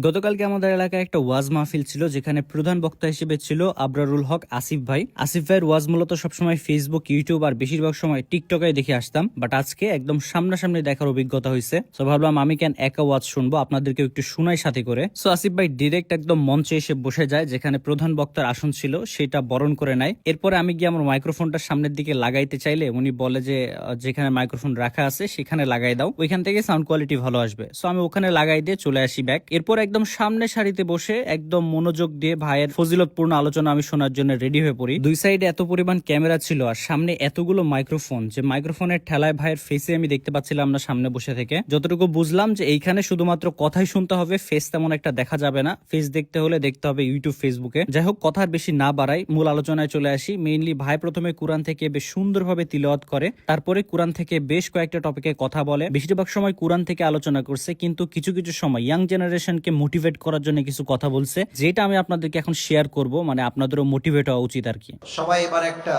গতকালকে আমাদের এলাকায় একটা ওয়াজ মাহফিল ছিল, যেখানে প্রধান বক্তা হিসেবে ছিল আবরারুল হক আসিফ ভাই। আসিফ ভাইয়ের ওয়াজ মূলত সবসময় ফেসবুক, ইউটিউব আর বেশিরভাগ সময় টিকটকে দেখে আসতাম, বাট আজকে একদম সামনাসামনি দেখার অভিজ্ঞতা হয়েছে। তো ভাবলাম আমি কেন একা ওয়াজ শুনবো, আপনাদেরকে একটু শুনাই সাথে করে। সো আসিফ ভাই ডিরেক্ট একদম মঞ্চে এসে বসে যায়, যেখানে প্রধান বক্তার আসন ছিল সেটা বরণ করে নেয়। এরপরে আমি গিয়ে আমার মাইক্রোফোনটা সামনের দিকে লাগাইতে চাইলে উনি বলে যে যেখানে মাইক্রোফোন রাখা আছে সেখানে লাগাই দাও, ওইখান থেকে সাউন্ড কোয়ালিটি ভালো আসবে। সো আমি ওখানে লাগাই দিয়ে চলে আসি ব্যাক। এরপর একদম সামনে সারিতে বসে একদম মনোযোগ দিয়ে ভাইয়ের ফজিলতপূর্ণ আলোচনা আমি শোনার জন্য রেডি হয়ে পড়ি। দুই সাইডে এত পরিমাণ ক্যামেরা ছিল আর সামনে এতগুলো মাইক্রোফোন, যে মাইক্রোফোনের ঠেলায় ভাইয়ের ফেসে আমি দেখতে পাচ্ছিলাম না সামনে বসে থেকে। যতটুকু বুঝলাম যে এইখানে শুধুমাত্র কথাই শুনতে হবে, ফেস তেমন একটা দেখা যাবে না। ফেস দেখতে হলে দেখতে হবে ইউটিউব, ফেসবুকে। যাই হোক, কথার বেশি না বাড়াই, মূল আলোচনায় চলে আসি। মেইনলি ভাই প্রথমে কোরআন থেকে বেশ সুন্দরভাবে তিলাওয়াত করে, তারপরে কোরআন থেকে বেশ কয়েকটা টপিকে কথা বলে। বেশিরভাগ সময় কোরআন থেকে আলোচনা করছে, কিন্তু কিছু কিছু সময় ইয়াং জেনারেশনকে মোটিভেট করার জন্য কিছু কথা বলছে, যেটা আমি আপনাদেরকে এখন শেয়ার করব। মানে আপনাদেরও মোটিভেট হওয়া উচিত আর কি। সবাই এবার একটা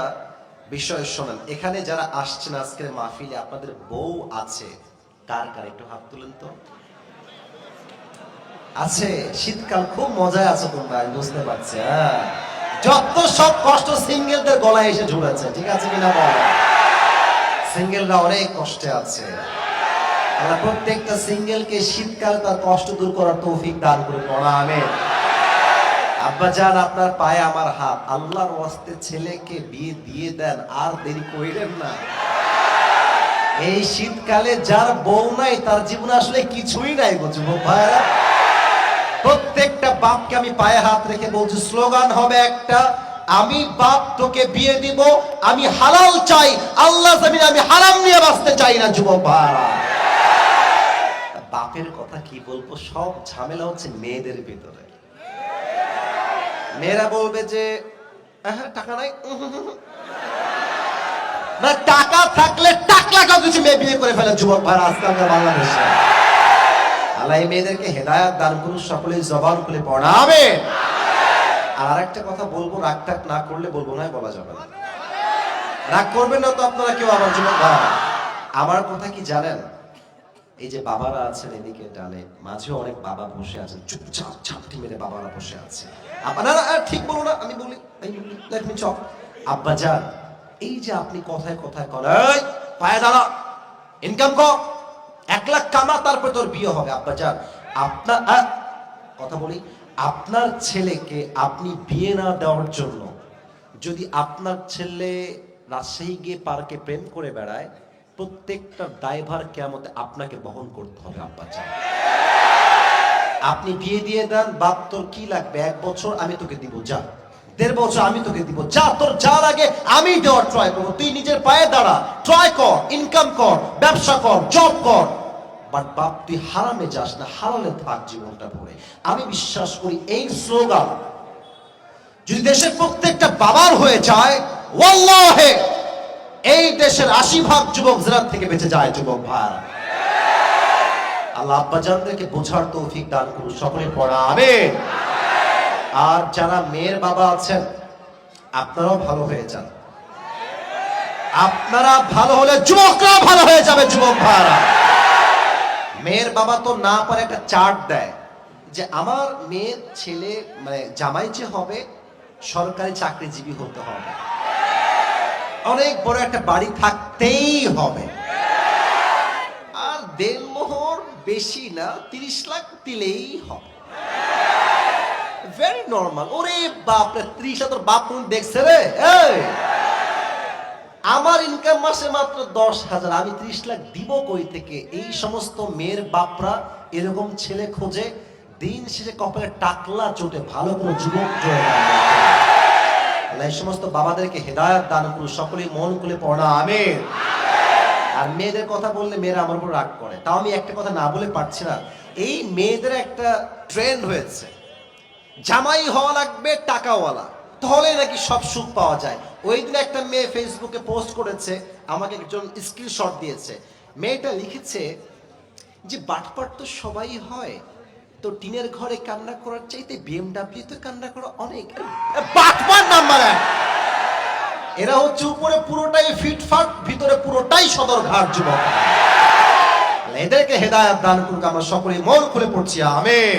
বিষয় শোনেন। এখানে যারা আসছেন আজকের মাহফিলে, আপনাদের বউ আছে কার কার? একটু হাত তুলেন তো। আছে? শীতকাল খুব মজায় আছে তোমরা, আমি বুঝতে পারছি। হ্যাঁ, যত সব কষ্ট সিঙ্গেলদের গলায় এসে ঝুলেছে, ঠিক আছে কিনা বল? সিঙ্গেলরা অনেক কষ্টে আছে। আমরা প্রত্যেকটা সিঙ্গেলকে শীতকালে তার কষ্ট দূর করার তৌফিক দান করে পড়া। আমিন। আব্বাজান, আপনার পায়ে আমার হাত। আল্লাহর ওয়াস্তে ছেলেকে বিয়ে দিয়ে দেন, আর দেরি করিলেন না। এই শীতকালে যার বউ নাই তার জীবনে আসলে কিছুই নাই গো যুবক ভাইরা। প্রত্যেকটা বাপকে আমি পায়ে হাত রেখে বলছি, স্লোগান হবে একটা, আমি বাপ তোকে বিয়ে দিব, আমি হালাল চাই, আল্লাহ জামিনে আমি হারাম নিয়ে বাঁচতে চাই না যুবক ভাইরা। বাপের কথা কি বলবো, সব ঝামেলা হচ্ছে মেয়েদের ভিতরে। মেয়েরা বলবে যে টাকা নাই, না টাকা থাকলে টাকলাকাও কিছু মেয়ে বিয়ে করে ফেলে যুবক ভাইরা আজকালকার বাংলাদেশে। আল্লাহ এই মেয়েদেরকে হেদায়েত দান করুন, সকলেই জবান খুলে পড়াবে। আর আরেকটা কথা বলবো, রাগ টাগ না করলে বলবো না, বলা যাবে না। রাগ করবেন না তো আপনারা কেউ আমার যুবক ভাইরা। আমার কথা কি জানেন, এই যে বাবারা আছেন এদিকে ডানে, মাঝেও অনেক বাবা বসে আছেন, চুপচাপ ছাপটি মেরে বাবারা বসে আছে। না ঠিক বলো না, আমি বলি, লেট মি টক। আব্বাজান, এই যে আপনি কথায় কথায় করেন, এই পায়ে দাঁড়া, ইনকাম কর, 1 লাখ কামা, তারপর তোর বিয়ে হবে। আব্বাজান, আপনার কথা বলি, আপনার ছেলেকে আপনি বিয়ে না দেওয়ার জন্য যদি আপনার ছেলে রাজশাহী গিয়ে পার্কে প্রেম করে বেড়ায়, প্রত্যেকটা দায়ভার কিয়ামতে আপনাকে বহন করতে হবে। আব্বাজান, আপনি বিয়ে দিয়ে দেন, বাপ তোর কি লাগবে, 1 বছর আমি তোকে দিব, যা 1.5 বছর আমি তোকে দিব, যা তোর যা লাগে আমি দেওয়ার ট্রাই করবো। তুই নিজের পায়ে দাঁড়া, ট্রাই কর, ইনকাম কর, ব্যবসা কর, জব কর, বাট বাপ তুই হারামে যাস না, হারালে থাক জীবনটা ভরে। আমি বিশ্বাস করি এই স্লোগান যদি দেশের প্রত্যেকটা বাবার হয়ে যায়, ওয়াল্লাহে এই দেশের 80% যুবক জেনার থেকে বেঁচে যায় যুবক ভাই। আল্লাহ আব্বাজানদেরকে বোঝার তৌফিক দান করুন, সকলে পড়া আমিন। আর যারা মেয়ের বাবা আছেন, আপনারাও ভালো হয়ে যান। আপনারা ভালো হলে যুবকরা ভালো হয়ে যাবে যুবক ভাইরা। মেয়ের বাবা তো না পারে একটা চার্ট দেয় যে আমার মেয়ের ছেলে মানে জামাই যে হবে সরকারি চাকরিজীবী হতে হবে, অনেক বড় একটা বাড়ি থাকতেই হবে, আর দেনমোহর বেশি না 30 লাখ দিলেই হবে। Very normal. ওরে বাপ রে, 30 লাখ তোর বাপ কোন দেখছে রে? আমার ইনকাম মাসে মাত্র 10,000, আমি 30 লাখ দিব কই থেকে? এই সমস্ত মেয়ের বাপরা এরকম ছেলে খোঁজে, দিন শেষে কপালে টাকলা চোটে, ভালো কোনো যুবক জোড়ে। এই সমস্ত বাবাদেরকে হেদায়েত দান করুন, সকলেই মন খুলে পড়া আমিন। আর মেয়েদের কথা বললে মেয়েরা আমার উপর রাগ করে, তাও আমি একটা কথা না বলে পারছি না। এই মেয়েদের একটা ট্রেন্ড হয়েছে, জামাই হওয়া লাগবে টাকাওয়ালা, তাহলে নাকি সব সুখ পাওয়া যায়। ওই দিন একটা মেয়ে ফেসবুকে পোস্ট করেছে, আমাকে একজন স্ক্রিনশট দিয়েছে। মেয়েটা লিখেছে যে বাটপাট তো সবাই হয়, তো টিনের ঘরে কান্না করার চাইতে বিএমডব্লিউ তো কান্না করা অনেক। বাটপাট নাম্বার 1। এরা হচ্ছে উপরে পুরোটাই ফিটফাট, ভিতরে পুরোটাই সদরঘাট যুবক। এদেরকে হেদায়েত দান করুক, আমরা সকলেই মন খুলে পড়ছি আমিন।